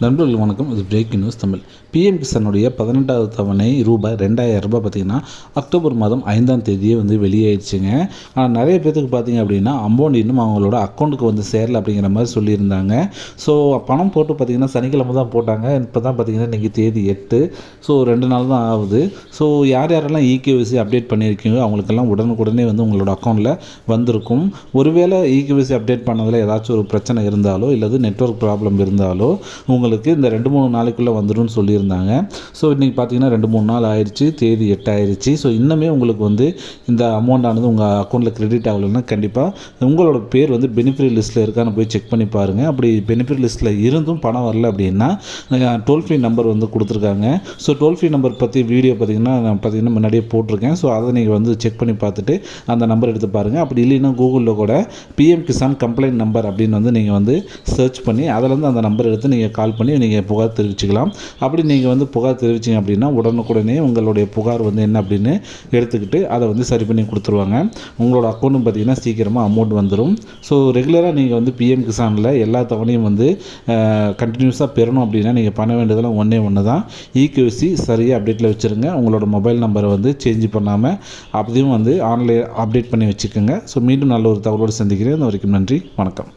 நண்பர்கள் வணக்கம். இது பிரேக்கிங் நியூஸ் தமிழ். பிஎம் கிசானுடைய 18வது தவணை ரூபாய் 2000 பார்த்திங்கன்னா அக்டோபர் மாதம் 5ஆம் தேதியே வெளியாயிடுச்சுங்க. ஆனால் நிறைய பேருக்கு பார்த்திங்க அப்படின்னா அமௌண்ட் இன்னும் அவங்களோட அக்கௌண்ட்டுக்கு சேரலை அப்படிங்கிற மாதிரி சொல்லியிருந்தாங்க. ஸோ பணம் போட்டு பார்த்திங்கன்னா சனிக்கிழமை தான் போட்டாங்க. இப்போ தான் பார்த்திங்கன்னா இன்றைக்கி தேதி 8. ஸோ 2 நாள் தான் ஆகுது. ஸோ யாரெல்லாம் இகேஒய்சி அப்டேட் பண்ணியிருக்கீங்களோ அவங்களுக்கெல்லாம் உடனுக்குடனே உங்களோட அக்கௌண்ட்டில் வந்திருக்கும். ஒருவேளை இகேஒய்சி அப்டேட் பண்ணதில் ஏதாச்சும் ஒரு பிரச்சனை இருந்தாலோ இல்லது நெட்வொர்க் ப்ராப்ளம் இருந்தாலோ உங்களுக்கு இந்த 2-3 நாளைக்குள்ளே வந்துடும் சொல்லியிருந்தாங்க. ஸோ இன்றைக்கி பார்த்தீங்கன்னா 2-3 நாள் ஆயிடுச்சு, தேதி 8 ஆயிடுச்சு. ஸோ இன்னுமே உங்களுக்கு இந்த அமௌண்ட்டானது உங்கள் அக்கௌண்ட்டில் கிரெடிட் ஆகலைன்னா கண்டிப்பாக உங்களோட பேர் பெனிஃபிட் லிஸ்ட்டில் இருக்கான்னு போய் செக் பண்ணி பாருங்கள். அப்படி பெனிஃபிட் லிஸ்ட்டில் இருந்தும் பணம் வரல அப்படின்னா டோல் ஃப்ரீ நம்பர் கொடுத்துருக்காங்க. ஸோ டோல் ஃப்ரீ நம்பர் பற்றி வீடியோ நான் முன்னாடியே போட்டிருக்கேன். ஸோ அதை நீங்கள் செக் பண்ணி பார்த்துட்டு அந்த நம்பர் எடுத்து பாருங்கள். அப்படி இல்லைன்னா கூகுளில் கூட பிஎம் கிசான் கம்ப்ளைண்ட் நம்பர் அப்படின்னு நீங்கள் சர்ச் பண்ணி அதிலேருந்து அந்த நம்பர் எடுத்து நீங்கள் கால் பண்ணி நீங்கள் புகார் தெரிவிச்சுக்கலாம். அப்படி நீங்கள் புகார் தெரிவிச்சிங்க அப்படின்னா உடனுக்குடனே உங்களுடைய புகார் என்ன அப்படின்னு எடுத்துக்கிட்டு அதை சரி பண்ணி கொடுத்துருவாங்க. உங்களோட அக்கௌண்ட்டும் பார்த்திங்கன்னா சீக்கிரமாக அமௌண்ட் வந்துடும். ஸோ ரெகுலராக நீங்கள் பிஎம் கிசானில் எல்லா தவணையும் கண்டினியூஸாக பெறணும் அப்படின்னா நீங்கள் பண்ண வேண்டியதெல்லாம் ஒன்று தான். இகேஒய்சி சரியாக அப்டேட்டில் வச்சுருங்க. உங்களோட மொபைல் நம்பரை சேஞ்ச் பண்ணாமல் அதையும் ஆன்லைன் அப்டேட் பண்ணி வச்சுக்கோங்க. ஸோ மீண்டும் நல்ல ஒரு தகவலோடு சந்திக்கிறேன். அது வரைக்கும் நன்றி, வணக்கம்.